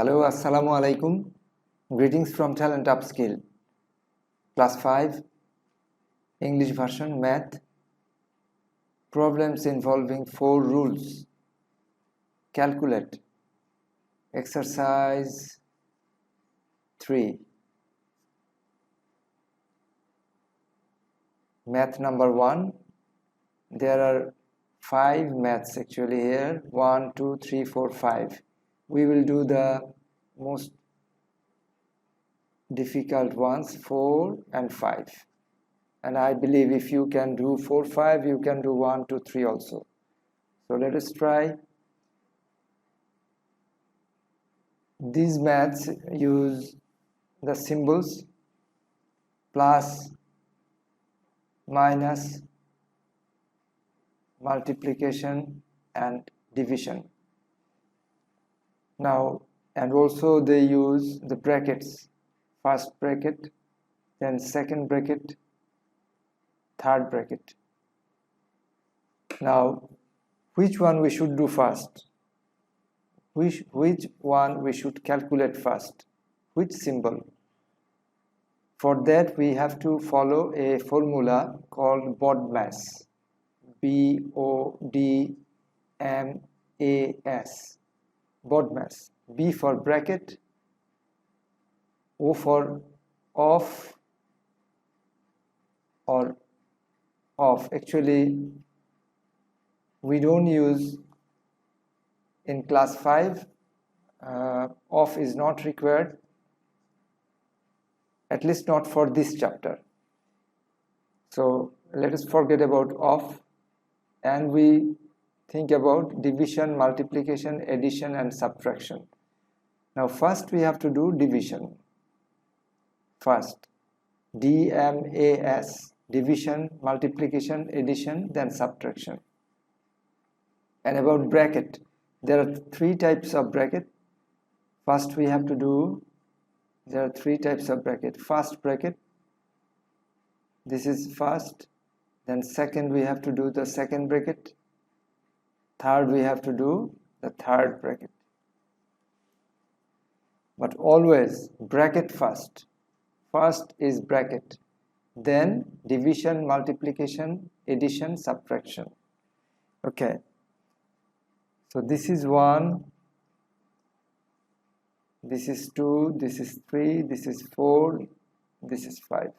Hello, Assalamu alaikum. Greetings from Talent Upskill. Class 5, English version, Math. Problems involving 4 rules. Calculate. Exercise 3. Math number 1. There are 5 maths actually here. 1, 2, 3, 4, 5. We will do the most difficult ones, 4 and 5. And I believe if you can do 4, 5, you can do 1, 2, 3 also. So let us try. These maths use the symbols plus, minus, multiplication and division. Now, and also they use the brackets, first bracket, then second bracket, third bracket. Now, which one we should do first? Which one we should calculate first? Which symbol? For that we have to follow a formula called BODMAS. BODMAS. BODMAS. B for bracket, O for off or off. Actually, we don't use in class 5, off is not required, at least not for this chapter. So let us forget about off and we think about division, multiplication, addition and subtraction. Now first we have to do division. First, DMAS, division, multiplication, addition, then subtraction. And about bracket, there are 3 types of bracket. First we have to do, there are 3 types of bracket. First bracket, this is first, then second we have to do the second bracket, third we have to do the third bracket. But always bracket first. First is bracket, then division, multiplication, addition, subtraction. Okay. So this is 1, this is 2, this is 3, this is 4, this is 5.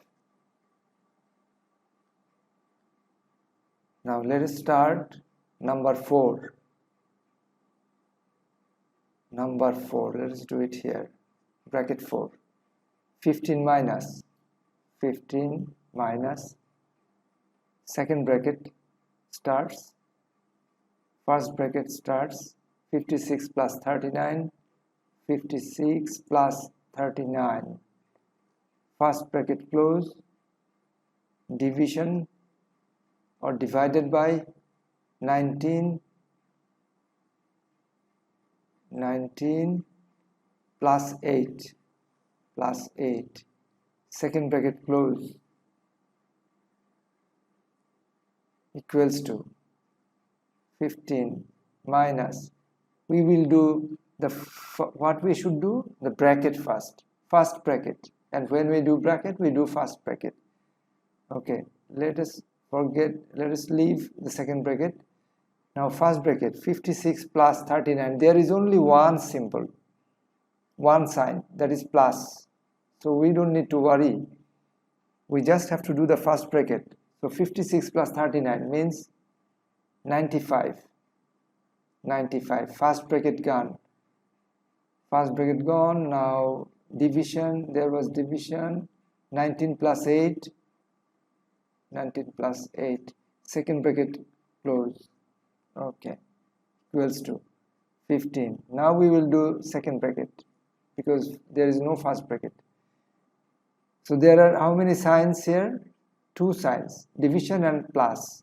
Now let us start number 4. Number 4, let us do it here. Bracket 4. 15 minus, second bracket starts, first bracket starts, 56 plus 39, 56 plus 39, first bracket close, division or divided by 19 plus 8, second bracket close, equals to 15 minus, we will do the what we should do, the bracket first bracket, and when we do bracket we do first bracket. Okay, let us leave the second bracket. Now first bracket, 56 plus 39, there is only one symbol, one sign, that is plus, so we don't need to worry, we just have to do the first bracket. So 56 plus 39 means 95, first bracket gone, now division, there was division, 19 plus 8, second bracket close, okay, equals to 15. Now we will do second bracket because there is no first bracket. So there are how many signs here? 2 signs, division and plus.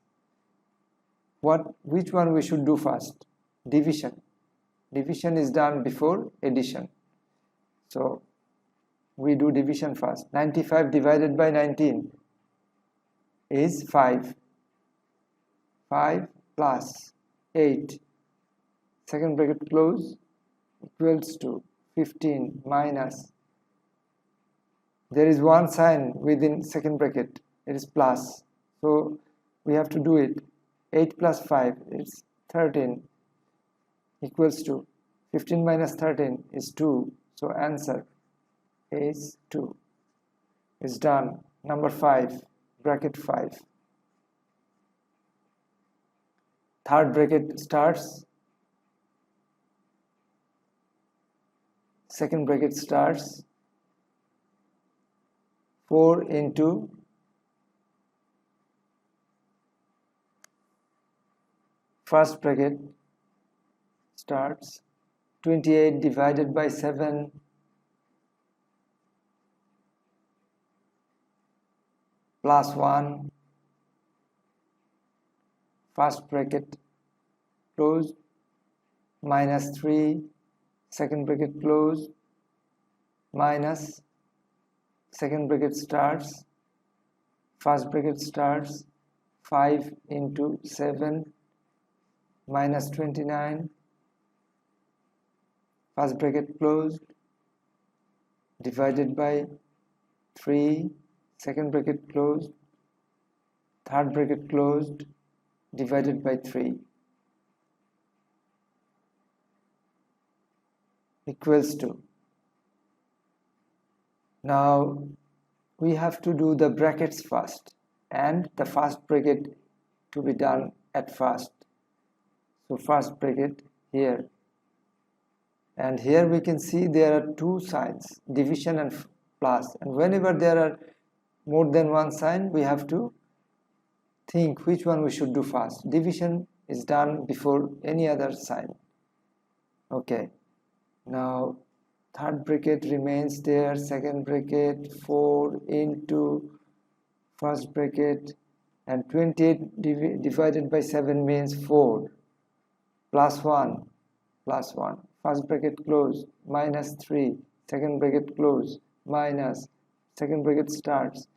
Which one we should do first? Division. Division is done before addition. So we do division first. 95 divided by 19 is 5. 5 plus 8. Second bracket close, equals to 15 minus, there is one sign within second bracket, it is plus, so we have to do it. 8 plus 5 is 13 equals to 15 minus 13 is 2, so answer is 2. Is done. Number 5, bracket 5. Third bracket starts, second bracket starts, 4 into first bracket starts, 28 divided by 7 plus 1, first bracket closed, minus 3, second bracket closed, minus, second bracket starts, first bracket starts, 5 into 7 minus 29, first bracket closed, divided by 3, second bracket closed, third bracket closed, divided by 3, equals to. Now we have to do the brackets first, and the first bracket to be done at first. So first bracket here, and here we can see there are two signs, division and plus, and whenever there are more than one sign, we have to think which one we should do first. Division is done before any other sign. Okay, now third bracket remains there, second bracket, 4 into first bracket, and 28 divided by 7 means 4, plus 1, plus 1, first bracket close, minus 3, second bracket close, minus, second bracket starts,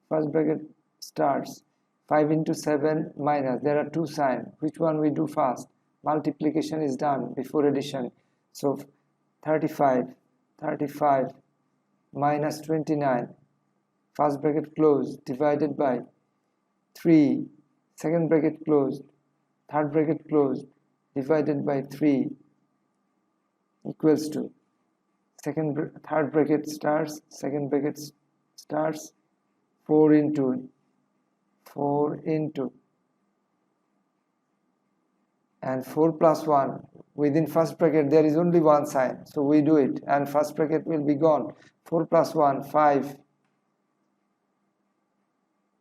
first bracket starts, 5 into 7 minus, there are two signs, which one we do first? Multiplication is done before addition, so 35 minus 29, first bracket closed, divided by 3, second bracket closed, third bracket closed, divided by 3, equals to third bracket starts, second bracket starts, 4 into, and 4 plus 1, within first bracket there is only one sign, so we do it, and first bracket will be gone. 4 plus 1, 5,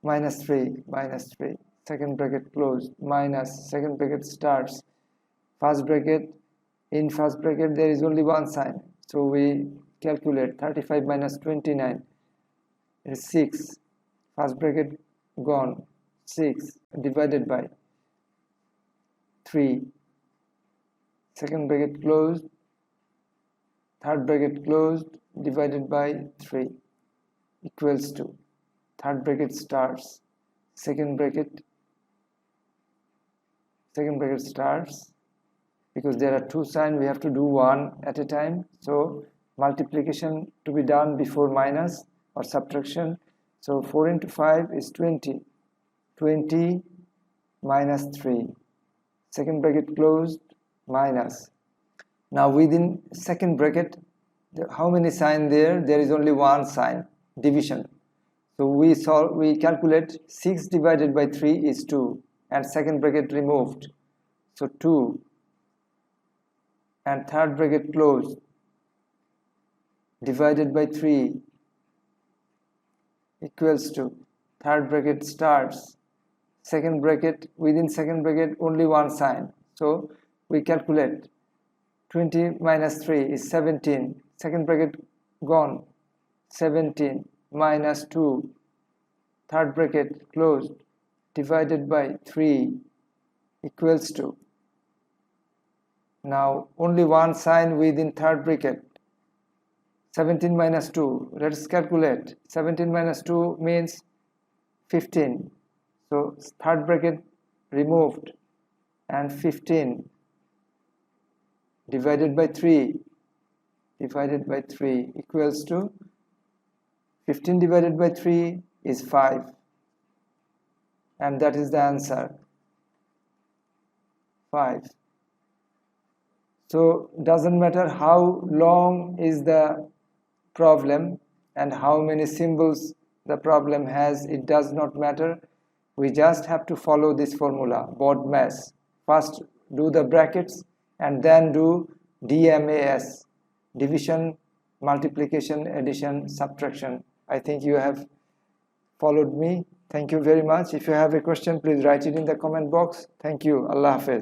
minus 3, second bracket closed, minus, second bracket starts, first bracket, in first bracket there is only one sign, so we calculate 35 minus 29 is 6, first bracket gone, 6 divided by 3, second bracket closed, third bracket closed, divided by 3, equals to, third bracket starts, second bracket starts, because there are two signs, we have to do one at a time, so multiplication to be done before minus or subtraction, so 4 into 5 is 20, 20 minus 3, second bracket closed, minus. Now within second bracket, how many signs there? There is only one sign, division. So we calculate 6 divided by 3 is 2, and second bracket removed, so 2, and third bracket closed, divided by 3, equals to, third bracket starts, second bracket, within second bracket only one sign, so we calculate 20 minus 3 is 17, second bracket gone, 17 minus 2, third bracket closed, divided by 3, equals to, now only one sign within third bracket, 17 minus 2, let's calculate, 17 minus 2 means 15, so third bracket removed, and 15 divided by 3, divided by 3 equals to 15 divided by 3 is 5, and that is the answer, 5. So doesn't matter how long is the problem and how many symbols the problem has, it does not matter. We just have to follow this formula, BODMAS. First do the brackets and then do DMAS, division, multiplication, addition, subtraction. I think you have followed me. Thank you very much. If you have a question, please write it in the comment box. Thank you. Allah Hafiz.